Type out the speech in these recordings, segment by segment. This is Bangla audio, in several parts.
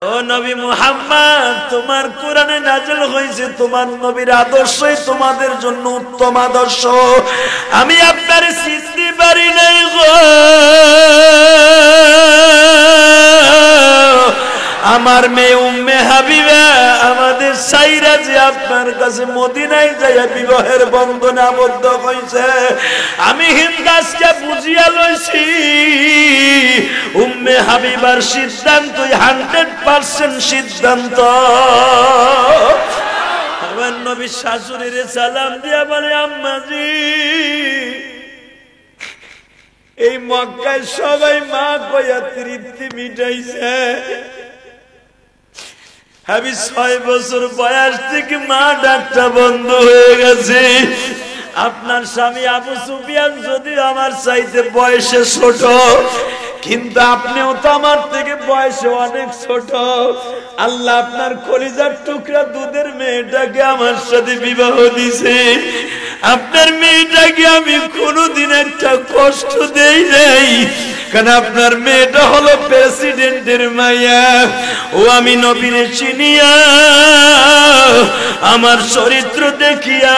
ও নবী মুহাম্মদ, তোমার কোরআনে নাযিল হয়েছে তোমার নবীর আদর্শই তোমাদের জন্য উত্তম আদর্শ। আমি আপনার চিনতে পারি নাই গো, আমার মেয়ে উম্মে হাবিবা আমাদের সাইরা যে আপনার কাছে মদিনায় যাইয়া বিবাহের বন্ধনে আবদ্ধ হইছে। আমি হিন্দাসকে বুঝিয়া লইছি উম্মে হাবিবার সিদ্ধান্ত 100% সিদ্ধান্ত। আমার নবী শাশুড়ির সালাম দিয়া বলে, আম্মাজি এই মক্কায় সবাই মা কইয়া তৃপ্তি মিটাইছে, আমি 6 বছর বয়স থেকে মা ডাকটা বন্ধ হয়ে গেছে। আপনার স্বামী আবু সুফিয়ান যদি আমার চাইতে বয়সে ছোট, কিন্তু আপনিও তো আমার থেকে বয়সে অনেক ছোট। আল্লাহ আপনার কলিজার টুকরা দুধের মেয়েটাকে আমার সাথে বিবাহ দিছে। আপনার মেয়েটাকে আমি কোনোদিন একটা কষ্ট দেই নাই, কারণ আপনার মেয়েটা হলো প্রেসিডেন্টের মাইয়া। ও আমি নবীরে চিনিয়া আমার চরিত্র দেখিয়া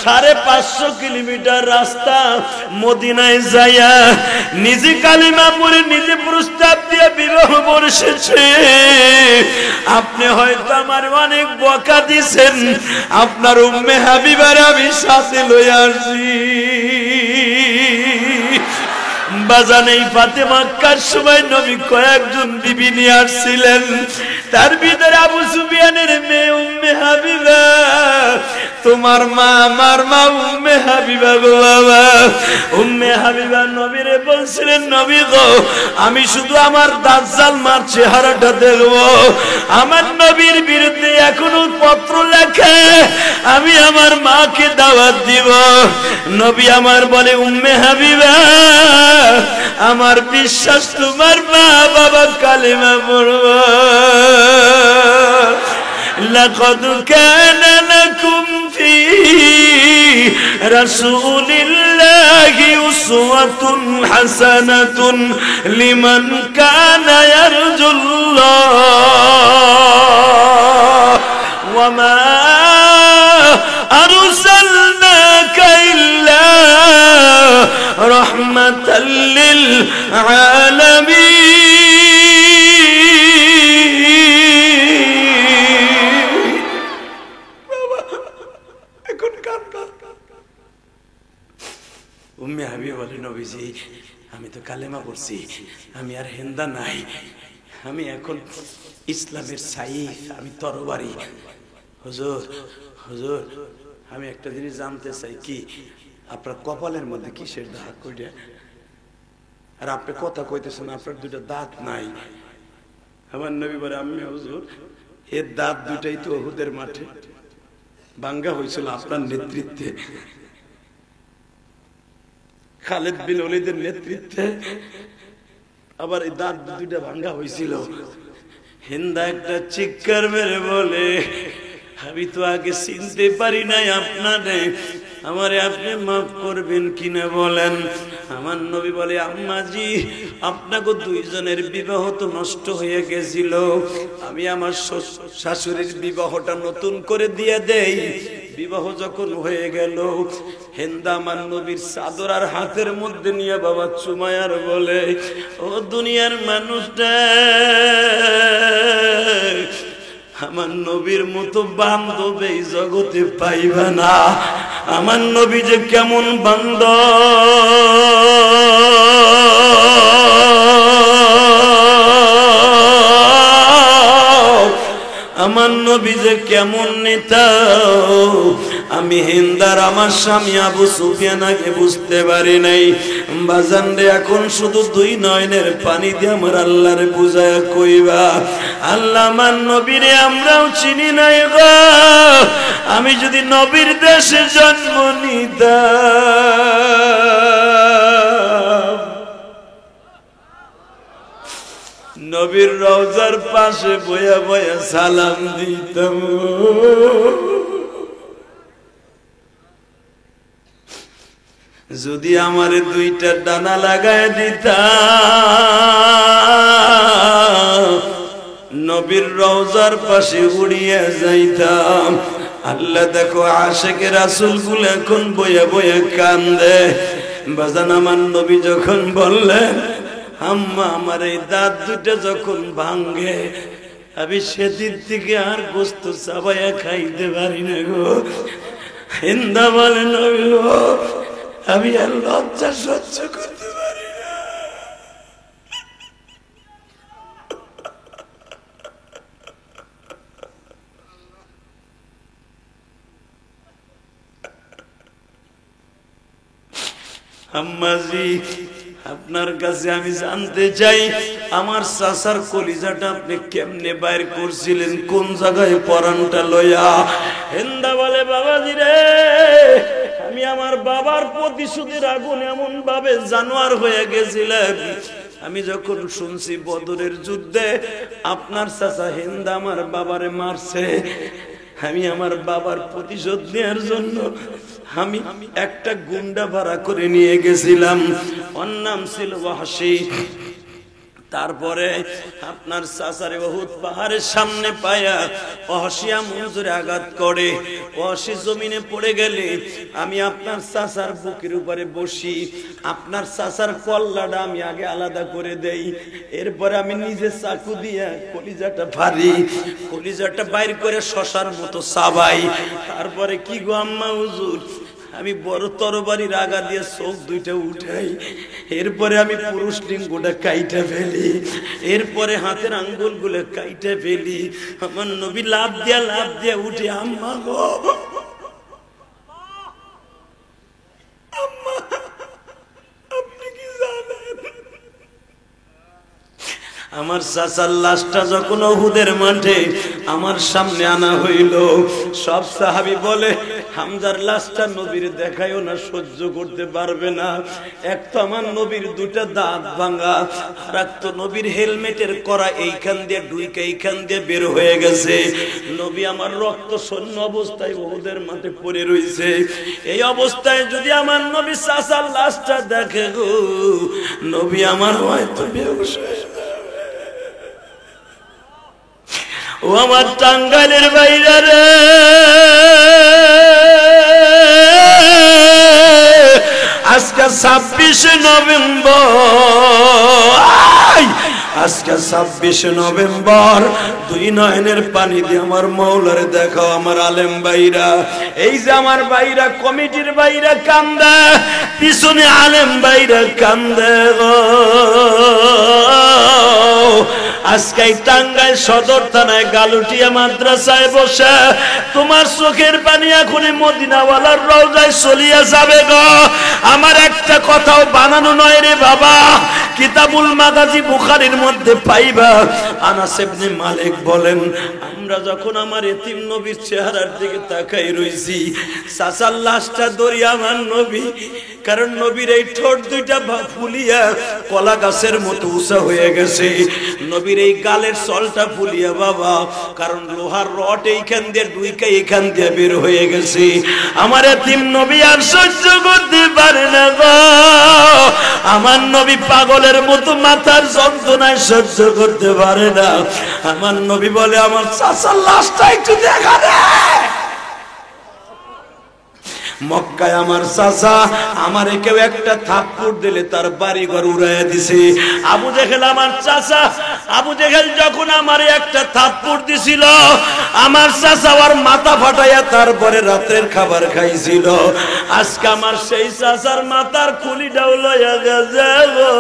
550 কিলোমিটার রাস্তা মদিনায় যাইয়া নিজে কালিমা পড়ে নিজে প্রস্তাব দিয়ে বিবাহ বসেছে। আপনি হয়তো আমার অনেক বকা দিছেন, আপনার উম্মে হাবিবার আমি সাথে লইয়া আসি। বাজান এই ফাতেমা মক্কার সময় নবী কয়েকজন বিবি নিয়ে আসছিলেন, তার ভিতরে আবু সুফিয়ানের মেয়ে উম্মে হাবিবা। তোমার মা আমার মা উম্মে হাবিবা গো বাবা। উম্মে হাবিবা নবীরে বলছিলেন, নবী গো আমি শুধু আমার দাজ্জাল মার চেহারাটা দেখবো, আমার নবীর বিরুদ্ধে এখনো পত্র লেখে আমি আমার মাকে দাওয়াত দিব। নবী আমার বলে, উম্মে হাবিবা আমার বিশ্বাস তোমার মা বাবা কালেমা পড়ব। লাকাদ কানা লাকুম ফি রাসূলিল্লাহি উসওয়াতুন হাসানাতুন লিমান কানা ইয়ারজুল্লাহ ওয়া মা আরসালনাকা ইল্লা রাহমাতাল লিল আলামিন। এখন উম্মে হাবিবা বলে, নবীজি আমি তো কালেমা পড়ছি, আমি আর হিন্দা নাই, আমি এখন ইসলামের সাইফ, আমি তরবারি। হুজুর হুজুর আমি একটা জিনিস জানতে চাই, কি আপনার কপালের মধ্যে কিসের দাগ কইটা? আর আপনি কথা কইতেছেন আপনার 2টা দাঁত নাই। আমার নবী বলে, আম্মে হুজুর এর দাঁত 2টাই তো উহুদের মাঠে ভাঙ্গা হয়েছিল আপনার নেতৃত্বে, খালিদ বিন ওলীদের নেতৃত্বে। আবার এই দাঁত 2টা ভাঙ্গা হয়েছিল। হিন্দা একটা চিৎকার মেরে বলে, আমি তো আগে চিনতে পারি নাই আপনারে, আমারে আপনি মাফ করবেন কিনা বলেন। আমার নবী বলে, আম্মাজি আপনাকে 2 জনের বিবাহ তো নষ্ট হয়ে গেছিল, আমি আমার শাশুড়ির বিবাহটা নতুন করে দিয়ে দেই। বিবাহ যখন হয়ে গেল, হিন্দা আমার নবীর চাদর আর হাতের মধ্যে নিয়ে বাবা চুমায়ার বলে, ও দুনিয়ার মানুষটা, আমার নবীর মতো বান্ধব এই জগতে পাইবা না। আমার নবী যে কেমন বান্ধব, আমার নবী যে কেমন নেতা, আমি হিন্দার আমার স্বামী আবু সুফিয়ান আগে বুঝতে পারি নাই। বাজান রে এখন শুধু 2 নয়নের পানি দিয়ে আমার আল্লাহরে বুঝায়া কইবা, আল্লাহ আমার নবীরে আমরাও চিনি নাই গো, আমি যদি নবীর দেশে জন্ম নিতাম, নবীর রওজার পাশে বয়া বয়া সালাম দিতাম। যদি আমারে 2টা ডানা লাগায় দিতা, নবীর রওজার পাশে উড়িয়ে যাইতাম। আল্লাহ দেখো আশিকে রাসূল গুলো এখন বয়ে বয়ে কান্দে। বাজান আমার নবী যখন বললেন আম্মা আমার এই দাঁত দুটো যখন ভাঙে আমি সেদিন থেকে আর গোস্ত চাবাইয়া খাইতে পারি না গো। হিন্দা বলে নবী গো আমি আর লজ্জা সহ্য করতে পারি না। আম্মাজি আপনার কাছে আমি জানতে চাই আমার চাচার কলিজাটা আপনি কেমনে বাইর করছিলেন, কোন জায়গায় পরানটা লইয়া? হিন্দা বলে বাবাজি রে আমি আমার বাবার প্রতিশোধের আগুন এমন ভাবে জানোয়ার হয়ে গেছিলাম। আমি যখন শুনছি বদরের যুদ্ধে আপনার চাচা হিন্দা আমার বাবারে মারছে, আমি আমার বাবার প্রতিশোধ নেওয়ার জন্য আমি একটা গুন্ডা ভাড়া করে নিয়ে গেছিলাম, ওর নাম ছিল ওয়াহশী। তারপরে আপনার চাচারে উহুদ পাহাড়ের সামনে পায়া ওয়াহশী মঞ্জুরে আঘাত করে, ওয়াহশী জমিনে পড়ে গেলে আমি আপনার চাচার বুকের উপরে বসি, আপনার চাচার কল্লাটা আমি আগে আলাদা করে দেই, এরপরে আমি নিজে চাকু দিয়া কলিজাটা ফাড়ি, কলিজাটা বাইর করে শশার মতো চাবাই। তারপরে কি গো আম্মা হুজুর আমি বড় তরবারির আগা দিয়ে চোখ দুইটা উঠাই, এরপরে আমি পুরুষ লিঙ্গটা কাইটা ফেলি, এরপরে হাতের আঙ্গুল গুলো কাইটা ফেলি। আমার নবী লাভ দিয়া উঠে আম্মা গো আম্মা আপনি কি জানেন আমার চাচার লাশটা যখন উহুদের মাঠে আমার সামনে আনা হইল, সব সাহাবী বলে হামজার লাশটা নবীর দেখায়ও না, সহ্য করতে পারবে না। এক তো আমার নবীর দুটা দাঁত ভাঙা, আর এক তো নবীর হেলমেটের করা এইখান দিয়ে ডুইকা এইখান দিয়ে বের হয়ে গেছে। নবী আমার রক্ত শূন্য অবস্থায় উহুদের মাঠে পড়ে রইছে। এই অবস্থায় যদি আমার নবী চাচার লাশটা দেখে গো, নবী আমার হয়তো বেহুশ হয়ে যাবে। ও আমার টাঙ্গাইলের বাইরে রে, আজকে 26 নভেম্বর, আজকে 26 নভেম্বর, দুই নয়নের পানি দিয়ে আমার মৌলারে দেখাও আমার আলেম ভাইরা। এই যে আমার ভাইরা কমিটির ভাইরা কান্দে, পিছনে আলেম ভাইরা কান্দে গো। আজকে টাঙ্গাইল সদর থানায় গালুটিয়া মাদ্রাসায় বসে তোমার চোখের পানি এখনই মদিনাওয়ালার রওজায় চলিয়া যাবে গো। আমার একটা কথাও বানানো নয় রে বাবা, কিতাবুল মাগাজি বুখারীর মধ্যে পাইবা। আনাস ইবনে মালিক বলেন আমরা যখন আমার এতিম নবীর চেহারার দিকে তাকাই রইছি, চাচার লাশটা ধরি আমার নবী, কারণ নবীর এই ঠোঁট দুইটা ফুলিয়া কলা গাছের মতো উঁচা হয়ে গেছে, নবীর এই গালের চলটা ফুলিয়া বাবা, কারণ লোহার রড এইখান দিয়ে ডুইকা এইখান দিয়ে বের হয়ে গেছে। আমার এতিম নবী আর সহ্য করতে পারে না গো, আমার নবী পাগলের মতো মাথার যন্ত্রণায় সহ্য করতে পারে না। আমার নবী বলে আমার চাচার লাশটা একটু দেখা দে। মক্কায় আমার চাচা আমারে কেউ একটা থাপ্পড় দিলে তার বাড়ি ঘর উড়াইয়া দিছে। আবু জেহেল আমার চাচা, আবু জেহেল যখন আমারে একটা থাপ্পড় দিছিল, আমার চাচা ওর মাথা ফাটাইয়া তারপরে রাতের খাবার খাইছিল। আজকে আমার সেই চাচার মাথার খুলিটাও লইয়া গেছে গো।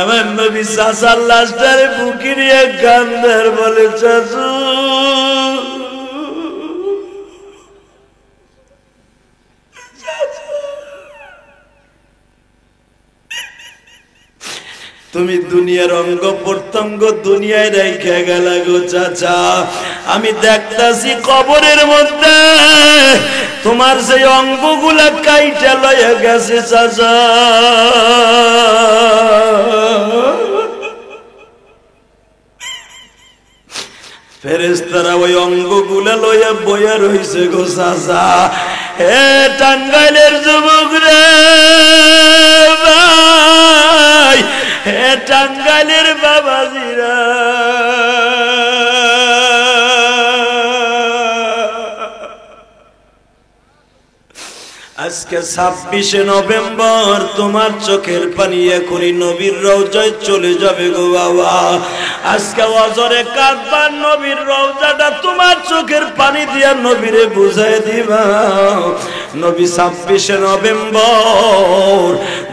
আমার নবী চাচার লাশটারে বুকে নিয়ে কান্দার বলে চাচু তুমি দুনিয়ার অঙ্গ প্রত্যঙ্গ দুনিয়ায় রেখে গেলা গো চাচা, আমি দেখতাছি কবরের মধ্যে তোমার সেই অঙ্গগুলা কাইটা লইয়া গেছে চাচা। ফেরেশতারা ওই অঙ্গগুলা লইয়া বইয়া রইছে গো চাচা। হে টাঙ্গাইলের যুবক রে ভাই, হে টাঙ্গাইলের বাবাজিরা, আজকে 26শে নভেম্বর তোমার চোখের পানি এখনই নবীর রওজায় চলে যাবে গো বাবা। আজকে ওয়াজরে কাঁদবা, নবীর রওজাটা তোমার চোখের পানি দিয়া নবীরে বুঝাই দিবা। নবী 26শে নভেম্বর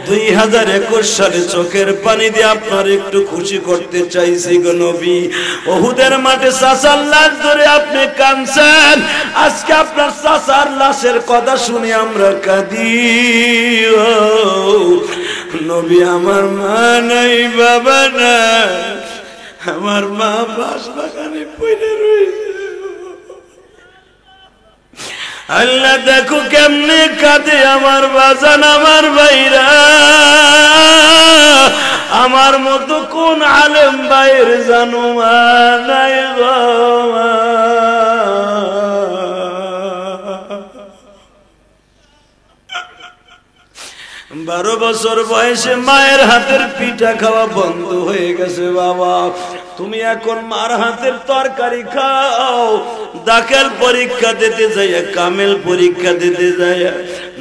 2021 সালে চোখের পানি দিয়ে আপনার একটু খুশি করতে চাইছি গো নবী। ওহুদের মাঠে চাচার লাশ ধরে আপনি কাঁদছেন, আজকে আপনার চাচার লাশের কথা শুনে আমরা কাঁদি। নবী আমার মা নাই, বাবা না, আমার মা বাস বাগানে পড়ে রয়েছে। আল্লাহ দেখো কেমনে কাঁদে আমার বাজান, আমার ভাইরা। আমার মতো কোন আলেম ভাইয়ের জানো মা নাই গো মা। 12 বছর বয়সে মায়ের হাতের পিঠা খাওয়া বন্ধ হয়ে গেছে বাবা। তুমি এখন মার হাতের তরকারি খাও। দাখিল পরীক্ষা দিতে যাইয়া, কামেল পরীক্ষা দিতে যাইয়া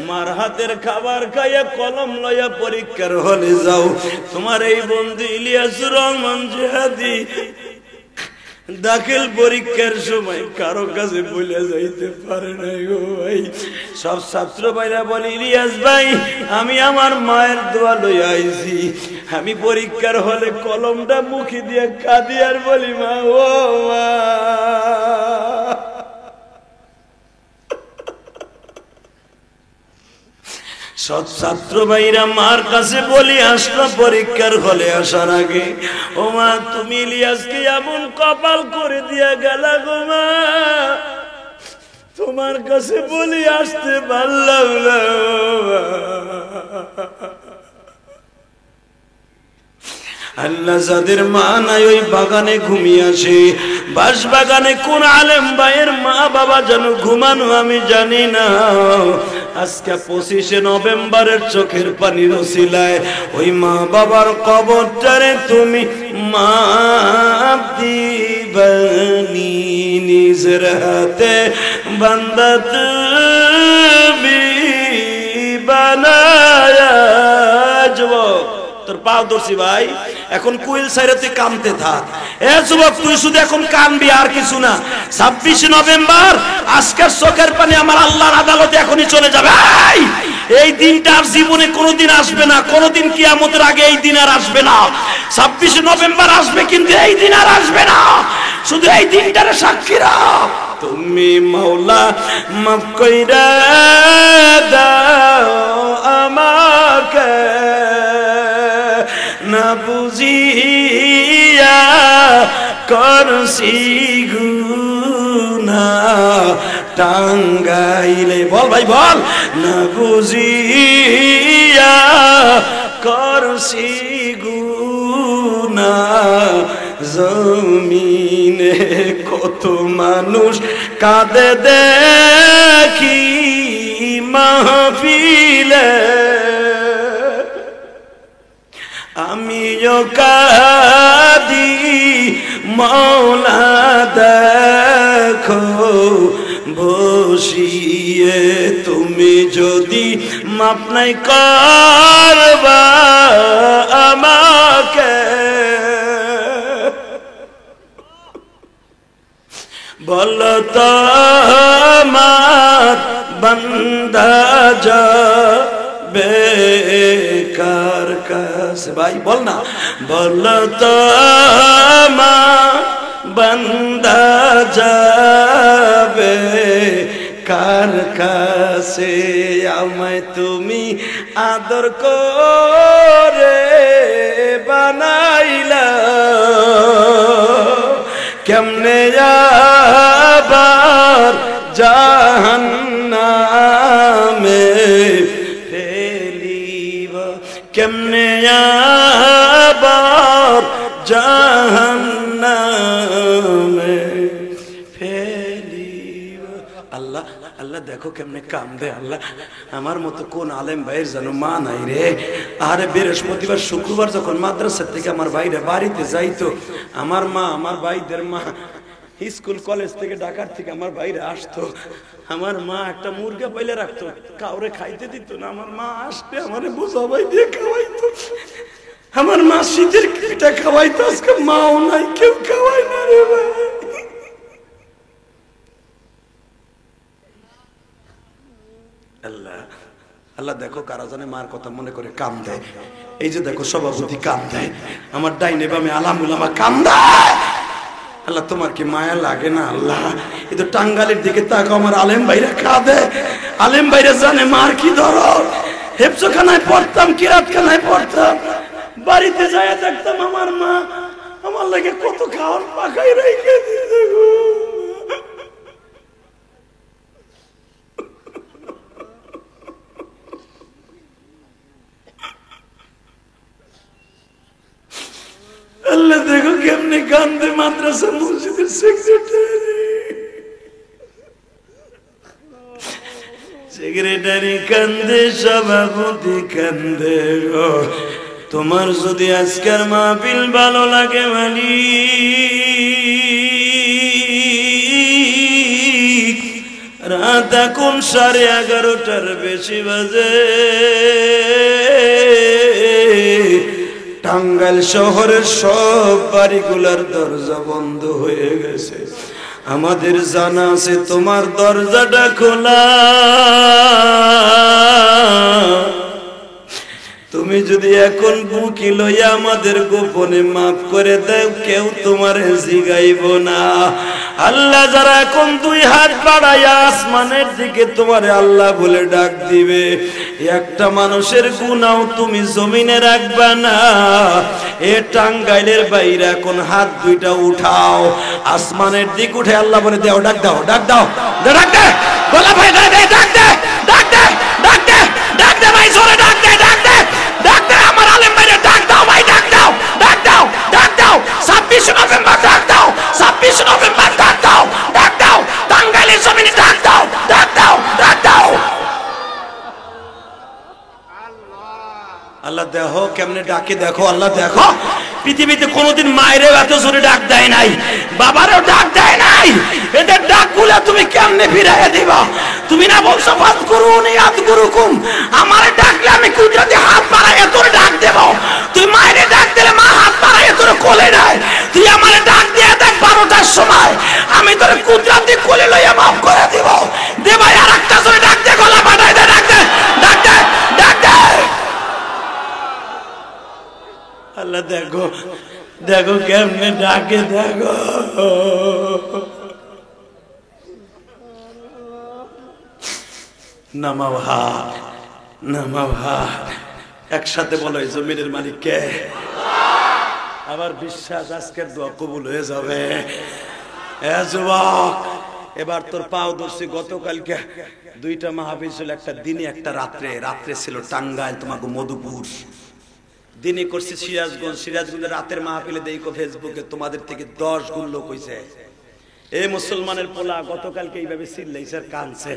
মার হাতের খাবার খাইয়া কলম লইয়া পরীক্ষার হলে যাও। তোমার এই বন্ধু ইলিয়াসুর রহমান জিহাদি দাখিল পরীক্ষার সময় কারো কাছে বলে যাইতে পারে না গো ভাই। সব ছাত্র ভাইরা বলে, ইলিয়াস ভাই আমি আমার মায়ের দোয়া লইয়া আইছি। আমি পরীক্ষার হলে কলমটা মুখে দিয়ে কাঁদি আর বলি, মা ও মা। সব ছাত্র ভাইরা মার কাছে বলি আসলো পরীক্ষার হলে আসার আগে, ও মা তুমি ইলিয়াসকে এমন কপাল করে দিয়া গেলা গো মা, তোমার কাছে বলি আসতে পারলাম না। আল্লাহ যাদের মা নাই ওই বাগানে ঘুমিয়ে আসে। বাস বাগানে কোন আলেম ভাইয়ের মা বাবা যেন ঘুমানো আমি জানি না। আজকে 25শে নভেম্বরের চোখের পানির ওসিলায় ওই মা বাবার কবরটারে তুমি মাপ দিবানি, নিজের হাতে বান্দা তুমি বানায়া। যুবক তোর পাও ধরছি ভাই, এখন কুইল সাইরে তুই কামতে থাক। এ যুবক তুই শুধু এখন কানবি আর কিছু না। 26শে নভেম্বর আজকের চোখের পানি আমার আল্লাহর আদালতে এখনই চলে যাবে। এই দিনটা আর জীবনে কোনোদিন আসবে না, কোনোদিন কিয়ামতের আগে এই দিন আর আসবে না। 26শে নভেম্বর আসবে কিন্তু এই দিন আর আসবে না। শুধু এই দিনটারে সাক্ষী রাখ। তুমি মাওলা মাফ কইরা দাও আমাকে, না বুঝিয়া করছি গুনাহ টাঙ্গাইলে। বল ভাই বল, না বুঝিয়া করছি গুনাহ জমিনে। কত মানুষ কাঁদে দেখি মাহফিলে, আমিও কাঁদি মওলা দেখো বসিয়ে। তুমি যদি মাপ নাই করবা আমাকে, বলো তো আমার বান্দা যাবে কার কাছে? ভাই বল না, বলো তো আমার বান্দা যাবে কার কাছে? আমায় তুমি আদর করে বানাইলা, কেমনে আবার জাহান্নামে ফেলিবা, কেমনে আবার জাহান্নামে ফেলিবা। আল্লাহ আল্লাহ দেখো কেমনে কান্দে। আল্লাহ আমার মতো কোন আলেম ভাইয়ের যেন মা নাই রে। আরে বৃহস্পতিবার শুক্রবার যখন মাদ্রাসা থেকে আমার ভাইরা বাড়িতে যাইতো, আমার মা আমার ভাইদের মা স্কুল কলেজ থেকে ঢাকার থেকে আমার ভাইরা আসতো, আমার মা একটা মুরগা পাইলে রাখতো, কাউরে খাইতে দিত না। আমার মা আসলে আমারে বোঝাবাই দিয়ে খাওয়াইতো। আমার মা শীতের পিঠা খাওয়াইতো, আজকে মাও নাই, কেউ খাওয়াই না রে ভাই। আল্লাহ আল্লাহ দেখো কারা জানে মার কথা মনে করে কাম দেয়। এই যে দেখো সভাপতি কাম দেয়, আমার ডাইনে বামে আলামুল আমা কাম দেয়। আল্লাহ তোমার কি মায়া লাগে না? আল্লাহ এই তো টাঙ্গালের দিকে তাকাও, আমার আলেম ভাইরা কাঁদে। আলেম ভাইরা জানে মার কি দরদ। হেফজখানায় পড়তাম, কিরাতখানায় পড়তাম, বাড়িতে যায় দেখতাম আমার মা আমার লাগে কত খাওয়ার পাকাই রেখে দিয়েছে গো। আল্লাহ দেখো কেমনে কান্দে মাদ্রাসা মসজিদের সেক্রেটারি কান্দে, সভাপতি কান্দে গো। তোমার যদি আজকের মাহফিল ভালো লাগে মালিক, রাত এখন 11:30 বেশি বাজে, টাঙ্গাইল শহরের সব বাড়িগুলার দরজা বন্ধ হয়ে গেছে। আমাদের জানা আছে তোমার দরজাটা খোলা। তুমি যদি এখন বুকি লইয়া আমাদের গোপনে মাফ করে দাও, কেউ তোমার জিগাইব না। আল্লাহ যারা এখন 2 হাত বাড়াইয়া আসমানের দিকে তোমারে আল্লাহ বলে ডাক দিবে, একটা মানুষের গুনাহ তুমি জমিনে রাখবা না। এ টাঙ্গাইলের বাইরে এখন হাত 2টা উঠাও, আসমানের দিক উঠে আল্লাহ বলে দাও, ডাক দাও, ডাক দাও, ডাক দে, বলা ভাই ডাক দে, ডাক দে, ডাক দে, ডাক দে, ডাক দে ভাই, জোরে ডাক দে, ডাক দে, ডাক দে আমার আলেম ভাইরে ডাক দাও ভাই, ডাক দাও, ডাক দাও, ডাক দাও, 26 নভেম্বর ডাক দাও, 26 নভেম্বর ডাক দাও, ডাক দাও, টাঙ্গাইলের জমিনে ডাক দাও, ডাক দাও, ডাক দাও। আল্লাহ দেখো কেমনে ডাকে, দেখো আল্লাহ দেখো। পৃথিবীতে কোনোদিন মায়েরও এত জোরে ডাক দেয় নাই, বাবারও ডাক দেয় নাই। এদের ডাকগুলো তুমি কেমনে ফিরাইয়া দিবা? তুমি না বলছো ফাযকুরুনি আযকুরুকুম, আমারে ডাকলে আমি কুদরতি হাত বাড়াইয়া তোরে ডাক দেব। তুই মায়েরে ডাক দিলে মা হাত বাড়াইয়া তোরে কোলে নেয়। তুই আমারে ডাক দিয়ে দেখ 12টার সময়, আমি তোরে কুদরতি কোলে লইয়া মাফ করে দিব। দে ভাই আরেকটা জোরে ডাক দে, গলা বাড়াই দে, ডাক দে, ডাক দে, ডাক দে। আল্লাহ দেখো দেখো কেমনে ডাকে, দেখো। নামাও হাত, নামাও হাত, একসাথে বলো এই জমিনের মালিক কে? আবার বিশ্বাস আজকের দোয়া কবুল হয়ে যাবে। যুবক এবার তোর পাও ধরছি। গতকালকে 2টা মাহফিল ছিল, একটা দিনে একটা রাত্রে। রাত্রে ছিল টাঙ্গাইল তোমাকে মধুপুর, দিনে করছি সিরাজগঞ্জ। সিরাজগঞ্জের রাতের মাহফিলে দেখো ফেসবুকে তোমাদের থেকে 10 গুণ লোক হইছে। এই মুসলমানের পোলা গতকালকে এইভাবে চিল্লাইছে আর কাঁদছে।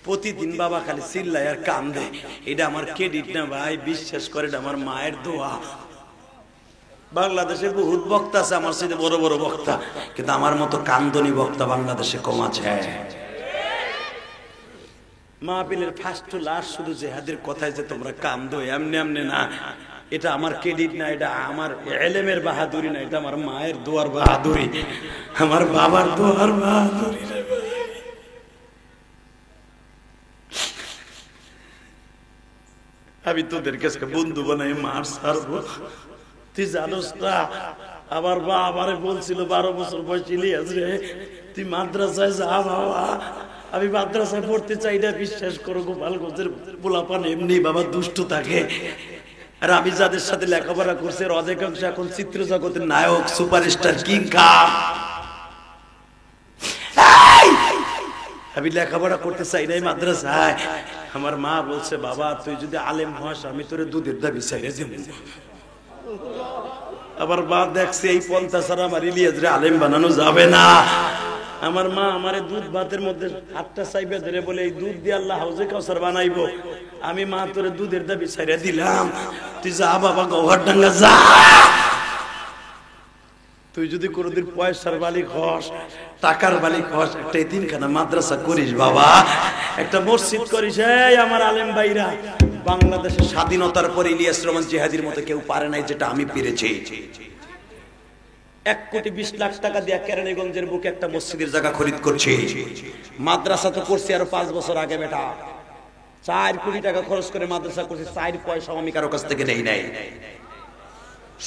প্রতিদিন বাবা খালি চিল্লায় আর কান্দে। এটা আমার ক্রেডিট না ভাই, বিশ্বাস করে এটা আমার মায়ের দোয়া। বাংলাদেশে বহুত বক্তা আছে আমার সাথে বড় বড় বক্তা, কিন্তু আমার মতো কান্দনী বক্তা বাংলাদেশে কম আছে। মাহফিলের ফার্স্ট টু লাস্ট শুধু জিহাদের কথায় যে তোমরা কান্দো, এমনি এমনি না। এটা আমার ক্রেডিট না, এটা আমার এলেমের বাহাদুরি না, এটা আমার মায়ের দোয়ার বাহাদুরি, আমার বাবার দোয়ার বাহাদুরি। আমি তোদের কাছে বন্ধু বানাই মার ছাড়বো, তুই জানোস না? আমার বা আমারে বলছিল 12 বছর বয়স ইলিয়াস রে তুই মাদ্রাসায় যা বাবা। আমি মাদ্রাসায় পড়তে চাই না, বিশ্বাস করো গোপালগঞ্জের পোলাপান এমনি বাবা দুষ্ট থাকে। আর আমি যাদের সাথে লেখাপড়া করছি এর অধিকাংশ এখন চিত্র জগতের নায়ক, সুপারস্টার, কিং খান। আমি লেখাপড়া করতে চাই নাই মাদ্রাসায়। আমার মা বলছে বাবা তুই যদি আলেম হস আমি তোরে দুধের দাবি চাইলে দেব। আবার মা দেখছে এই পন্থা ছাড়া আমার ইলিয়াস রে আলেম বানানো যাবে না। আমার মা আমারে দুধ ভাতের মধ্যে হাতটা চাইবে ধরে বলে এই দুধ দিয়ে আল্লাহ হাউজে কাউসার বানাইবো। আমি মা তোরে দুধের দাবি ছাইরা দিলাম, তুই যা বাবা গওহার ডাঙ্গা যা। তুই যদি কোনোদিন পয়সার মালিক হস, টাকার মালিক হস, একটা এতিমখানা মাদ্রাসা করিস বাবা, একটা মসজিদ করিস। এই আমার আলেম ভাইরা, বাংলাদেশের স্বাধীনতার পরে ইলিয়াস রহমান জিহাদির মতো কেউ পারে নাই যেটা আমি পেরেছি। 1,20,00,000 টাকা দিয়ে কেরানীগঞ্জের বুকে একটা মসজিদের জায়গা খরিদ করছি। মাদ্রাসা তো করছি আরো 5 বছর আগে বেটা। 4 কোটি টাকা খরচ করে মাদ্রাসা করছি, 4 পয়সা আমি কারো কাছ থেকে নেই নাই,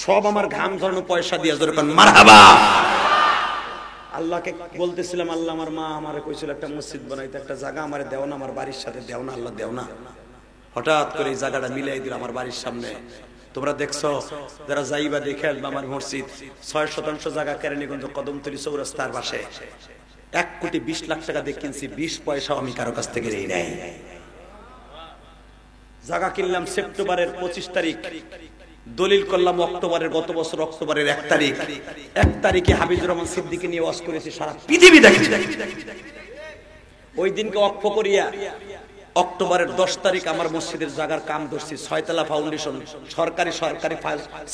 সব আমার ঘাম ঝরানো পয়সা দিয়ে। যখন মারহাবা আল্লাহকে বলতেছিলাম, আল্লাহ আমার মা আমারে কইছিল একটা মসজিদ বানাইতে, একটা জায়গা আমারে দেও না, আমার বাড়ির সাথে দেও না, আল্লাহ দেও না। হঠাৎ করে এই জায়গাটা মিলাই দিল আমার বাড়ির সামনে। তোমরা দেখছো যারা যাইবা দেখে আসবে আমার মসজিদ 6% জায়গা কেরানীগঞ্জ কদমতলী চৌরাস্তার পাশে 1,20,00,000 টাকা দিয়ে কিনছি, 20 পয়সা আমি কারো কাছ থেকে নেই নাই। জায়গা কিনলাম সেপ্টেম্বরের 25 তারিখ, দলিল করলাম অক্টোবরের, গত বছর অক্টোবরের 1 তারিখ। 1 তারিখে হাবিজুর রহমান সিদ্দিকী নিয়ে ওয়াজ করেছি, সারা পৃথিবী দেখেছে। ওই দিনকে অক্ষ করিয়া অক্টোবরের 10 তারিখ আমার মসজিদের জায়গার কাম ধরছি। 6 তলা ফাউন্ডেশন, সরকারি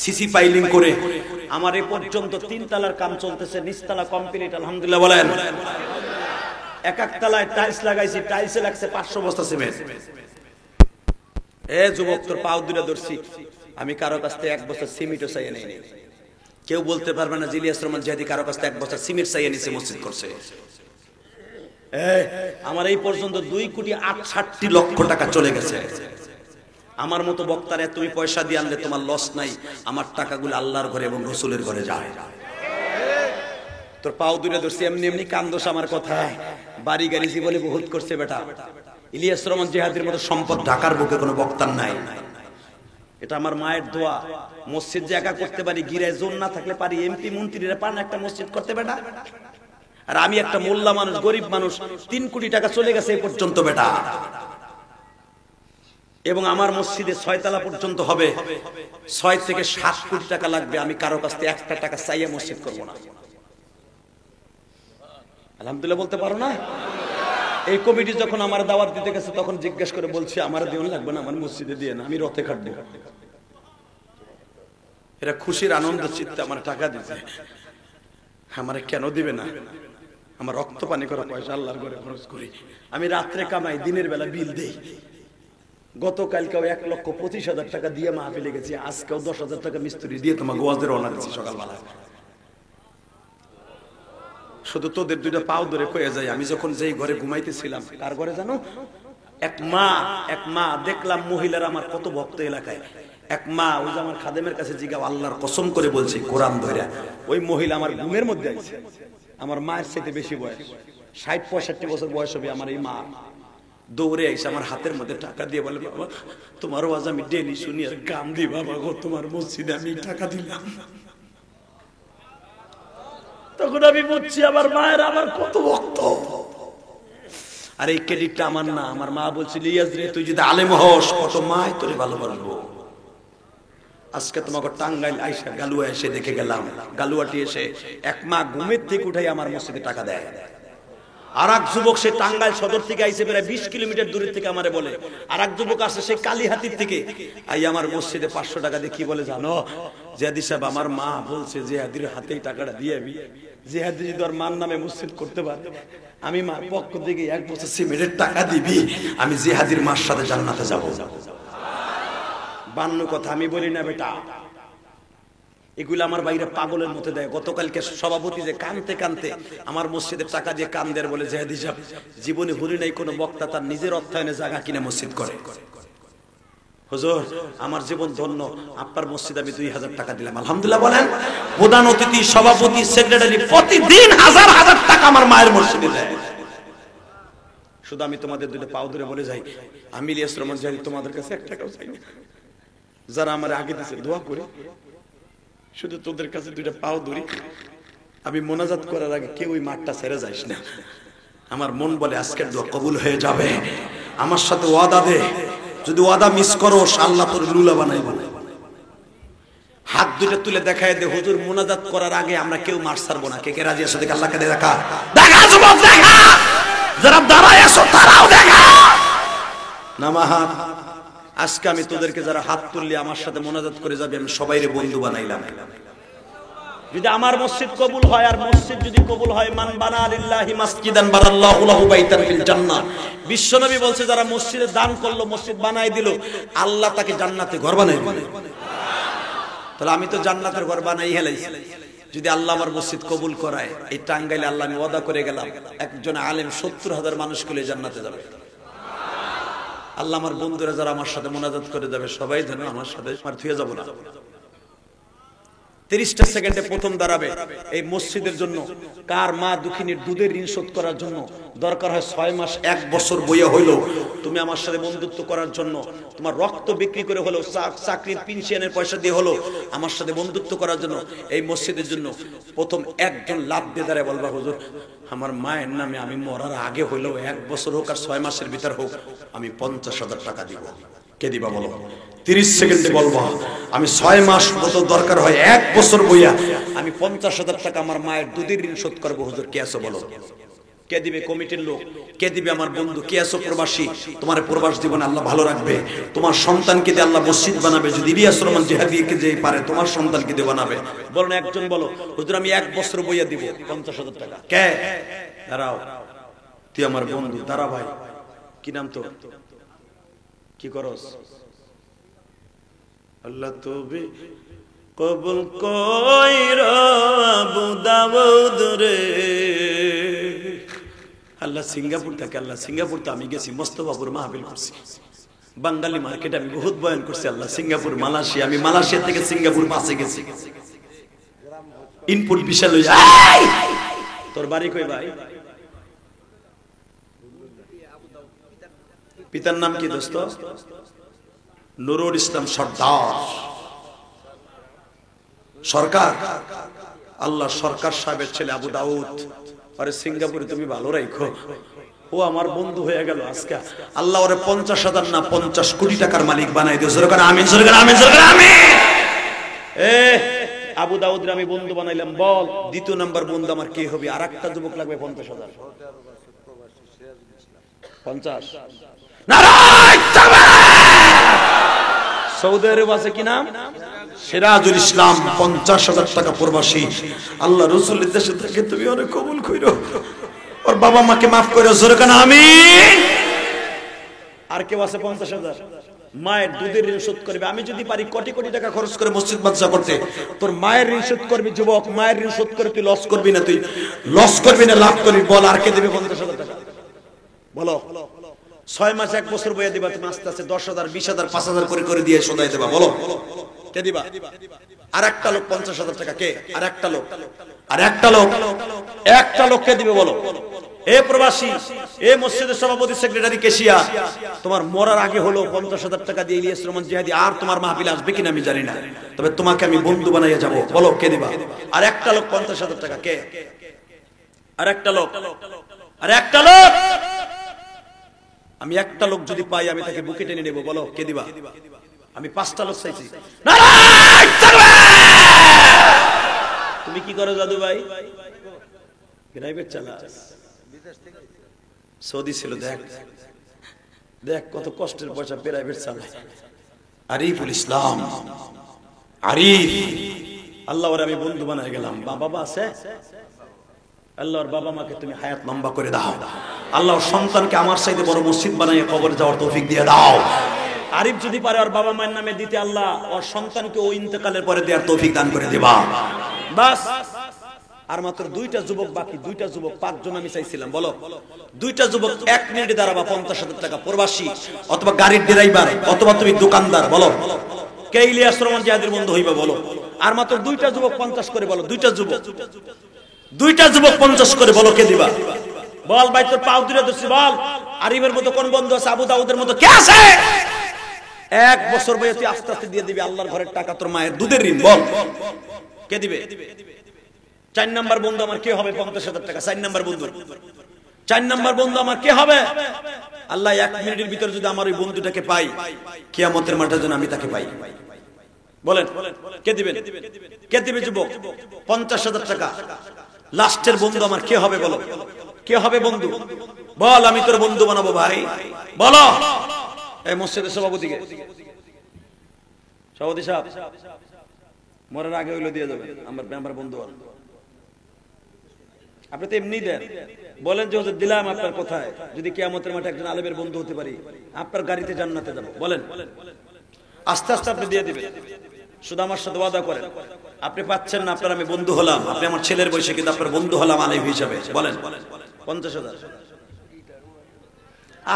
সিসি পাইলিং করে আমার এই পর্যন্ত 3 তলার কাম চলতেছে, নিচতলা কমপ্লিট আলহামদুলিল্লাহ বলেন। এক তলায় টাইলস লাগাইছি, টাইলসে লাগছে 500 বস্তা সিমেন্ট। এ যুবক তোর পাও দুইটা ধরছি, আমি কারো কাছ থেকে 1 বস্তা সিমেন্টও চাইয়ে নেই। কেউ বলতে পারবে না ইলিয়াস রহমান জিহাদি কারো কাছ থেকে 1 বস্তা সিমেন্ট চাইয়ে নিছে, মসজিদ করছে। আমার এই পর্যন্ত 2,68,00,000 টাকা চলে গেছে। আমার মতো বক্তারে তুমি পয়সা দিয়ে আনলে তোমার লস নাই, আমার টাকাগুলো আল্লাহর ঘরে এবং রসুলের ঘরে যায়। তোর পাও দুইটা ধরছি, এমনি এমনি কান্দোস আমার কথায়। বাড়ি গাড়ি জীবনে বহুত করছে বেটা। ইলিয়াস রহমান জিহাদির মতো সম্পদ ঢাকার বুকে কোনো বক্তার নাই। এটা আমার মায়ের দোয়া। মসজিদ যে একা করতে পারি, গিরায় জোন না থাকলে পারি, এমপি মন্ত্রীরা পান একটা মসজিদ করতে বেটা। আর আমি একটা মোল্লা মানুষ, গরিব মানুষ, 3 কোটি টাকা চলে গেছে এই পর্যন্ত বেটা। এবং আমার মসজিদে 6 তলা পর্যন্ত হবে, 6 থেকে 7 কোটি টাকা লাগবে। আমি কারো কাছ থেকে 1 টাকা চাইয়া মসজিদ করবো না। আলহামদুলিল্লাহ বলতে পারো না? এই কমিটি যখন আমার দাওয়াত দিতে গেছে তখন জিজ্ঞেস করে বলছি আমার দেওয়ান লাগবে না, আমার মসজিদে দিয়ে না, আমি রথে খাটবো। এরা খুশির আনন্দ চিত্তে আমার টাকা দিতে, আমারে কেন দিবে না? আমার রক্ত পানি করা পয়সা আল্লাহর ঘরে খরচ করি। আমি রাত্রে কামাই, দিনের বেলা বিল দেই। গতকালকেও 1,25,000 টাকা দিয়ে মাহফিলে গেছি, আজকেও 10,000 টাকা মিস্ত্রি দিয়ে তোমাকে ওয়াজের রওনা দিচ্ছি সকালবেলা। শুধু তোদের দুইটা পাও ধরে কয়ে যায়, আমি যখন যেই ঘরে ঘুমাইতেছিলাম, কার ঘরে জানো? এক মা দেখলাম, মহিলার আমার কত ভক্ত এলাকায়। এক মা, ওই যে আমার খাদেমের কাছে জিগাও, আল্লাহর কসম করে বলছি কোরআন ধরে, ওই মহিলা আমার ঘুমের মধ্যে আইছে। আমার মায়ের সাথে বেশি বয়স, 60-65 বছর বয়স হবে আমার এই মা। দৌড়ে আইসে আমার হাতের মধ্যে টাকা দিয়ে বলে, বাবা তোমার ওয়াজ আমি ডেলি শুনি, আর গাম দি বাবা গো, তোমার মসজিদে আমি টাকা দিলাম। তখন আমি বুঝছি আমার মায়ের আমার কত ভক্ত। আর এই ক্রেডিটটা আমার না, আমার মা বলছিল, ইলিয়াস রে তুই যদি আলেম হস, কত মাই তোরে ভালোবাসবো। আজকে তোমাকে টাঙ্গাইল আইসা গালুয়া এসে দেখে গেলাম, গালুয়াটি এসে এক মা ঘুমের থেকে উঠাই আমার মসজিদে টাকা দেয়। আর এক যুবক সে টাঙ্গাইল সদর থেকে আইসে প্রায় 20 কিলোমিটার দূরের থেকে আমারে বলে, আর এক যুবক আসে সে কালীহাতির থেকে আই আমার মসজিদে 500 টাকা দিয়ে কি বলে জানো? জিহাদি সাহেব আমার মা বলছে জিহাদির হাতেই টাকাটা দিয়ে আমি, জিহাদি যদি ওর মার নামে মসজিদ করতে পারে, আমি মার পক্ষ থেকে 1 বছর সিমেন্টের টাকা দিবি, আমি জিহাদির মার সাথে জান্নাতে যাবো। বান্ন কথা আমি বলি না বেটা, এগুলো আমার বাইরে পাগলের মতো দেয়। গতকালকে সভাপতি যে কানতে কানতে আমার মসজিদের টাকা দিয়ে কান দেয়, বলে জিহাদি সাহেব জীবনে ভুলি নাই কোন বক্তা তার নিজের অর্থায়নে জায়গা কিনে মসজিদ করে। হুজুর আমার জীবন ধন্য, আপনার মসজিদে আমি 2000 টাকা দিলাম, আলহামদুলিল্লাহ বলেন। প্রধান অতিথি, সভাপতি, সেক্রেটারি প্রতিদিন হাজার হাজার টাকা আমার মায়ের মসজিদে দেয়। শুধু আমি তোমাদের দুটো পাও ধরে বলে যাই, আমি ইলিয়াস রহমান জিহাদি তোমাদের কাছে 1 টাকাও চাই না। যারা আমার আগে দিচ্ছে দোয়া করি, শুধু তোদের কাছে 2টা পাও ধরি, আমি মোনাজাত করার আগে কেউ ওই মাঠটা ছেড়ে যাইস না। আমার মন বলে আজকের দোয়া কবুল হয়ে যাবে, আমার সাথে ওয়াদা দে, যদি ওয়াদা মিস করো আল্লাহ তোর লুলা বানাইব। হাত দুটো তুলে দেখায় দে হুজুর মুনাজাত করার আগে আমরা কেউ মার ছাড়বো না। কে কে রাজি আছো দেখে আল্লাহকে দেখা দেখা যুবক দেখা, যারা দাঁড়ায় আছো তারাও দেখা। নামা হাত। আজকে আমি তোদেরকে যারা হাত তুললি আমার সাথে মুনাজাত করে যাবে আমি সবাইরে বন্ধু বানাইলাম। যদি আমার মসজিদ কবুল হয় আর মসজিদ যদি কবুল হয়, মান বানা লিল্লাহি মাসজিদান বারাল্লাহু লাহু বাইতান ফিল জান্নাহ। বিশ্বনবী বলছে যারা মসজিদে দান করলো, মসজিদ বানাই দিল, আল্লাহ তাকে জান্নাতে ঘর বানাই দিবে। তাহলে আমি তো জান্নাতের ঘর বানাই হেলাইছি। যদি আল্লাহ আমার মসজিদ কবুল করায়, এই টাঙ্গাইলে আল্লাহ আমি ওয়াদা করে গেলাম একজন আলেম 70,000 মানুষকে নিয়ে জান্নাতে যাবে। আল্লাহ আমার বন্ধুরা যারা আমার সাথে মুনাজাত করে যাবে সবাই যেন আমার সাথে আর থুয়ে যাব না। 30টা সেকেন্ডে প্রথম দাঁড়াবে এই মসজিদের জন্য। কার মা দুঃখিনীর দুধের ঋণ শোধ করার জন্য দরকার হয় 6 মাস 1 বছর বইয়া হইলো, তুমি আমার সাথে বন্ধুত্ব করার জন্য, তোমার রক্ত বিক্রি করে হলো, চাকরির পেনশনের পয়সা দিয়ে হলো আমার সাথে বন্ধুত্ব করার জন্য, এই মসজিদের জন্য প্রথম একজন লাভ দিয়ে দাঁড়ায় বলবা হুজুর আমার মায়ের নামে আমি মরার আগে হইলো 1 বছর হোক আর 6 মাসের ভিতর হোক আমি 50,000 টাকা দিব। কে দিবা বলো? 30 সেকেন্ডে বলবা আমি 6 মাস মতো দরকার হয় 1 বছর বইয়া আমি 50,000 টাকা আমার মায়ের দুধের ঋণ শোধ করবো। হুজুর কে আছো বলো? কে দিবে? কমিটির লোক। কে দিবে? আমার বন্ধু। কে আছো প্রবাসী? তোমার প্রবাস জীবনে আল্লাহ ভালো রাখবে। তোমার সন্তানকে দিয়ে আল্লাহ মসজিদ বানাবে। যদি ইলিয়াস রহমান জিহাদিকে যে পারে তোমার সন্তানকে দিয়ে বানাবে। বলো না একজন বলো হুজুর আমি 1 বছর বইয়া দিব 50,000 টাকা। কে? দাঁড়াও, তুই আমার বন্ধু। দাঁড়া ভাই, কি নাম তো? কি করস? আল্লাহ তবে কবুল কইরা আবু দাউদ রে। আল্লাহ সিঙ্গাপুর থেকে, আল্লাহ সিঙ্গাপুর তো আমি গেছি, মোস্তফাপুর মাহফিল করছি, বাঙালি মার্কেটে আমি বহুত বয়ান করছি। আল্লাহ সিঙ্গাপুর, মালয়েশিয়া, আমি মালয়েশিয়া থেকে সিঙ্গাপুর বাসে গেছি, ইনপুট বিশাল হয়ে যায়। তোর বাড়ি কই ভাই? পিতার নাম কি দোস্ত? নুরুল ইসলাম সর্দার। সরকার, আল্লাহ সরকার সাহেবের ছেলে আবু দাউদ। আরে সিঙ্গাপুরে তুমি ভালো রাখো, ও আমার বন্ধু হয়ে গেল আজকে। আল্লাহ ওরে 50,000 না 50 কোটি টাকার মালিক বানাই দিও। জোরে করে আমিন, জোরে করে আমিন, জোরে করে আমিন। আবু দাউদের আমি বন্ধু বানাইলাম। বল দ্বিতীয় নাম্বার বন্ধু আমার কে হবে? আর একটা যুবক লাগবে 50,000। 50 নারায়ে তাকবীর। সৌদি আরব আছে কি নাম? সিরাজুল ইসলাম। 50,000 টাকা প্রবাসী। আল্লাহ রাসূলের দেশে থেকে তুমি অনেক কবুল কইরো, ওর বাবা মাকে maaf কইরো। জোরে কান আমিন। আর কেউ আছে 50,000? মায়ের দুধের ঋণ শোধ করবে। আমি যদি পারি কোটি কোটি টাকা খরচ করে মসজিদ মাদ্রাসা করতে, তোর মায়ের ঋণ শোধ করবি যুবক। মায়ের ঋণ শোধ করে তুই লস করবি না, তুই লস করবি না লাভ করবি। বল আর কে দেবে 50,000 টাকা? বলো। 6 মাস 1 বছর বইয়া দিবা তুমি, আস্তে আস্তে 10,000 20,000 5,000 করে করে দিয়ে শোধাই দেবা। বলো কে দিবা? আর একটা লোক 50,000 টাকা। কে? আর একটা লোক, আর একটা লোক, একটা লোককে দিবে। বলো এ প্রবাসী, এ মসজিদের সভাপতি সেক্রেটারি কেশিয়া, তোমার মরার আগে হলো 50,000 টাকা দিয়ে ইলিয়াস রহমান জিহাদি আর তোমার মাহফিলে আসবে কিনা আমি জানি না, তবে তোমাকে আমি বন্ধু বানাইয়া যাব। বলো কে দিবা? আর একটা লোক 50,000 টাকা। কে? আর একটা লোক, আর একটা লোক। আমি একটা লোক যদি পাই আমি তাকে বুকে টেনে নেব। বলো কে দিবা? আমি 5টা লোক চাইছি। নারায়ে তাকবীর। তুমি কি করো জাদু ভাই? প্রাইভেট চালাস। সৌদি ছিল, দেখ দেখ কত কষ্টের পয়সা প্রাইভেট চালায়। আরিফুল ইসলাম, আরিফ। আল্লাহ ওর আমি বন্ধু বানায় গেলাম। বাবা আছে? আল্লাহর বাবা মাকে তুমি হায়াত লম্বা করে দাও। আল্লাহর সন্তানকে আমার চাইতে বড় মসজিদ বানাইয়ে কবরে যাওয়ার তৌফিক দিয়ে দাও। আরিফ যদি পারে ওর বাবা মায়ের নামে দিতে, আল্লাহ ওর সন্তানকে ওই ইন্তেকালের পরে দেওয়ার তৌফিক দান করে দিবা। বাস আর মাত্র 2টা যুবক বাকি। 2টা যুবক, 5 জন আমি চাইছিলাম। বলো 2টা যুবক 1 মিনিটে দাঁড়াবা। 50,000 টাকা। প্রবাসী অথবা গাড়ির ড্রাইভার অথবা তুমি দোকানদার। বলো কে ইলিয়াস রহমান জিহাদির বন্ধু হইবা? বলো। আর মাত্র 2টা যুবক 50 করে। বলো 2টা যুবক, 2টা যুবক 50 করে। বলো কে দিবা? বল ভাই তোর পাও ধরে ধরছি। বল আরিফের মতো কোন বন্ধু আছে? আবু দাউদের মতো কে আছে? 1 বছর বয়সে তুই আস্তে আস্তে দিয়ে দিবি আল্লাহর ঘরের টাকা, তোর মায়ের দুধের ঋণ। বল কে দিবে? 4 নাম্বার বন্ধু আমার কে হবে? 50,000 টাকা। 4 নাম্বার বন্ধু, 4 নাম্বার বন্ধু আমার কে হবে? আল্লাহ 1 মিনিটের ভিতর যদি আমার ওই বন্ধুটাকে পাই, কিয়ামতের মাঠে যেন আমি তাকে পাই। বলেন কে দিবেন? কে দিবে যুবক? 50,000 টাকা। লাস্টের বন্ধু আমার কে হবে বলো? কে হবে বন্ধু? বল, আমি তোর বন্ধু বানাবো ভাই, বলো। এই মসজিদের সভাপতিকে, সভাপতি সাহেব মরার আগে হইলো দিয়ে যাবে আমার বন্ধু। আপনি তো এমনি দেন, বলেন যে হুজুর দিলাম আপনার কোথায়, যদি কিয়ামতের মাঠে একজন আলেমের বন্ধু হতে পারি আপনার গাড়িতে জান্নাতে যাব। বলেন, আস্তে আস্তে আপনি দিয়ে দিবেন। শুধু আমার সাথে ওয়াদা করেন, আপনি পাচ্ছেন না, আপনার আমি বন্ধু হলাম, আপনি আমার ছেলের বয়সে কিন্তু আপনার বন্ধু হলাম আলেম হিসাবে। বলেন 50,000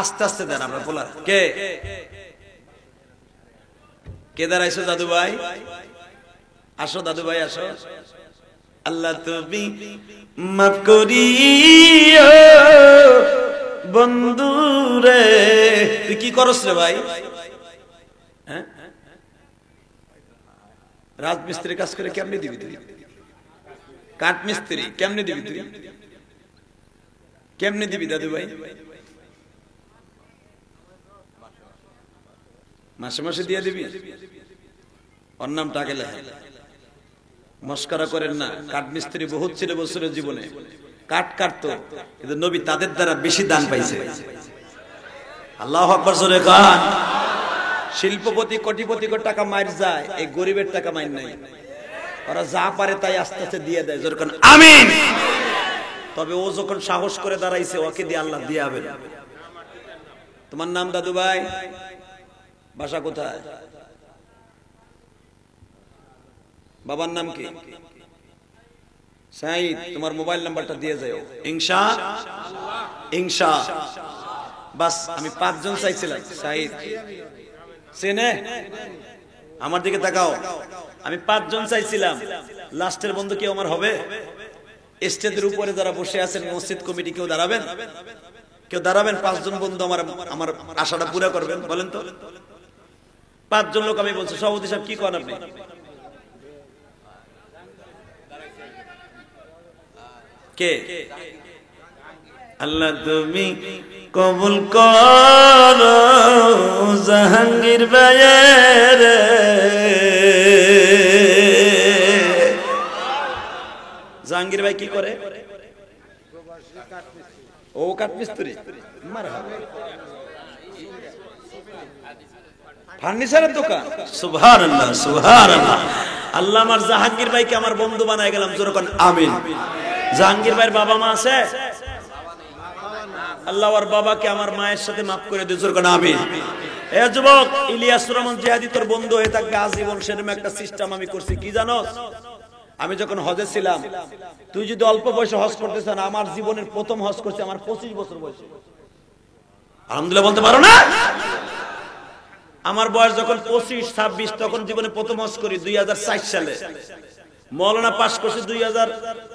আস্তে আস্তে দেন আপনার বলার। কে কে দাঁড়াইছো দাদু ভাই? আসো দাদু ভাই আসো। আল্লাহ তুমি মাফ করিও বন্ধু রে। তুই কি করস রে ভাই? হ্যাঁ, রাজমিস্ত্রির কাজ করে কেমনে দিবি তুই? কাঠ মিস্ত্রি কেমনে দিবি তুই? কেমনে দিবি দাদু ভাই? মাসে মাসে দিয়ে দিবি? ওর নাম টাকে লেখা। মস্করা করেন না, কাঠ মিস্ত্রি বহুত ছিল বছরের জীবনে, কাঠ কাটতো, কিন্তু নবী তাদের দ্বারা বেশি দান পাইছে। আল্লাহু আকবার জোরে গান। শিল্পপতি কোটিপতি টাকা মাইর যায়, এই গরিবের টাকা মাইর নাই। ওরা যা পারে তাই আস্তে আস্তে দিয়ে দেয়, জোরে গান আমিন। তবে ও যখন সাহস করে দাঁড়াইছে, ওকে দিয়ে আল্লাহ দিয়াবে। তোমার নাম দাদু ভাই? বাসা কোথায়? বাবার নাম কি? সাইদ। তোমার মোবাইল নাম্বারটা দিয়ে যাও ইনশাআল্লাহ। বাস আমি 5 জন চাইছিলাম। সাইদ চেনে? আমার দিকে তাকাও। আমি 5 জন চাইছিলাম, লাস্টের বন্ধু কেউ আমার হবে? স্টেজের উপরে যারা বসে আছেন মসজিদ কমিটি, কেউ দাঁড়াবেন? কেউ দাঁড়াবেন? 5 জন বন্ধু আমার আশাটা পুরো করবেন। বলেন তো 5 জন লোক। আমি বলছি সভাপতি সাহেব কি করেন আপনি? কে? আল্লাহ তুমি কবুল করো জাহাঙ্গীর ভাইয়ের। জাহাঙ্গীর ভাই কি করে? ও কাঠ মিস্ত্রি, ফার্নিচারের দোকান। সুবহানাল্লাহ সুবহানাল্লাহ। আল্লাহ আমার জাহাঙ্গীর ভাইকে আমার বন্ধু বানায় গেলাম, জোরে কোন আমিন। জাহাঙ্গীর ভাইয়ের বাবা মা আছে? আল্লাহ ওর বাবাকে আমার মায়ের সাথে মাফ করে দিও, জোরে কোন আমিন। এ যুবক, ইলিয়াসুর রহমান জিহাদি তোর বন্ধু হয়ে থাকবে আজীবন, সেরকম একটা সিস্টেম আমি করছি। কি জানোস? আমি যখন হজে ছিলাম, তুই যদি অল্প বয়সে হজ করতে চান, আমার জীবনের প্রথম হজ করছি আমার 25 বছর বয়সে। আলহামদুলিল্লাহ বলতে পারো না? আমার বয়স যখন 25-26, তখন জীবনে প্রথম হজ করি 2004 সালে। মৌলানা পাশ করছি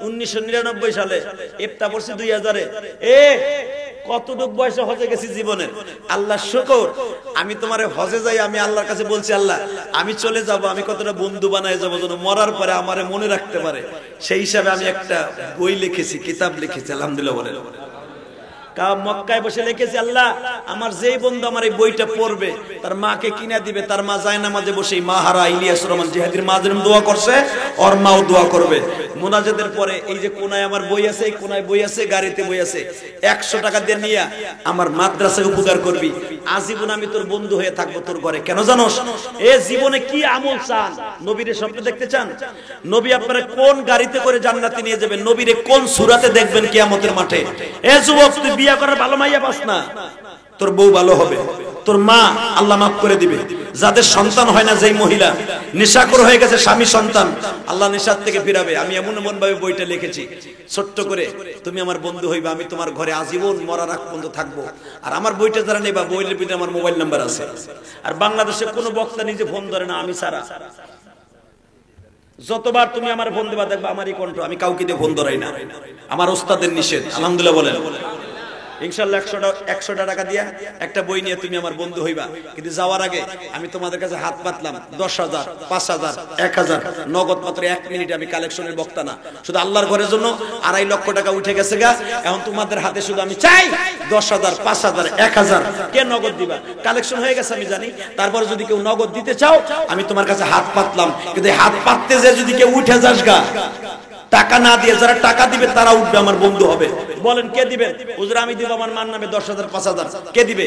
1999 সালে, ইফতা পড়ছি 2000-এ। কতটুক বয়সে হজে গেছি জীবনে। আল্লাহ শুকর, আমি তোমার হজে যাই, আমি আল্লাহর কাছে বলছি আল্লাহ আমি চলে যাব, আমি কতটা বন্ধু বানায় যাবো যেন মরার পরে আমারে মনে রাখতে পারে। সেই হিসাবে আমি একটা বই লিখেছি, কিতাব লিখেছি। আলহামদুলিল্লাহ বলেন। মক্কায় বসে লিখেছি, আল্লাহ আমার যেই বন্ধু আমার এই বইটা পড়বে তার মাকে কিনা দিবে, তার মা যায় নামাজে বসে মাহারা ইলিয়াসুর রহমান জিহাদির মা যেরকম দোয়া করছে, ওর মাও দোয়া করবে। মুনাজাতের পরে এই যে কোনায় আমার বই আছে, এই কোনায় বই আছে, গাড়িতে বই আছে, 100 টাকা দিয়ে নিয়ে আমার মাদ্রাসায় উপকার করবি। আজীবন আমি তোর বন্ধু হয়ে থাকবো তোর ঘরে। কেন জানোস? এ জীবনে কি আমল চান? নবীর স্বপ্ন দেখতে চান? নবী আপনারা কোন গাড়িতে করে জান্নাতে নিয়ে যাবেন? নবীরে কোন সূরাতে দেখবেন কিয়ামতের মাঠে? এ যুবক, তুই বিয়া করার ভালো মাইয়া পাস না, তোর বউ ভালো হবে, তোর মা আল্লাহ মাফ করে দিবে। যাদের সন্তান হয় না, যেই মহিলা নেশাখোর হয়ে গেছে, স্বামী সন্তান আল্লাহ নেশার থেকে ফিরাবে। আমি এমন ভাবে বইটা লিখেছি ছোট্ট করে, তুমি আমার বন্ধু হইবা, আমি তোমার ঘরে আজীবন মরার আগ পর্যন্ত থাকবো। আর আমার বইটা যারা নেবা, বইয়ের ভিতরে আমার মোবাইল নাম্বার আছে। আর বাংলাদেশে কোনো বক্তা নিজে ফোন ধরে না, আমি ছাড়া। যতবার তুমি আমার ফোন দেবা দেখবা আমারই কণ্ঠ, আমি কাউকে দিয়ে ফোন ধরাই না, আমার ওস্তাদের নিষেধ। আলহামদুলিল্লাহ বলেন। ইনশাআল্লাহ 100টা টাকা দিয়া একটা বই নিয়ে তুমি আমার বন্ধু হইবা, কিন্তু যাওয়ার আগে আমি তোমাদের কাছে হাত পাতলাম 10,000 5,000 1,000 নগদ মাত্র 1 মিনিট। আমি কালেকশনের বক্তা না, শুধু আল্লাহর ঘরের জন্য 2.5 লক্ষ টাকা উঠে গেছে গা। এখন তোমাদের হাতে শুধু আমি চাই 10,000 5,000 1,000। কে নগদ দিবা? কালেকশন হয়ে গেছে আমি জানি, তারপরে যদি কেউ নগদ দিতে চাও আমি তোমার কাছে হাত পাতলাম, কিন্তু হাত পাততে যে যদি কেউ উঠে যাস গা, টাকা না দিয়ে যারা টাকা দিবে তারা উঠবে, আমার বন্ধু হবে। বলেন কে দিবেন? হুজুর আমি দিব, আমার মার নামে 10,000 5,000। কে দিবে?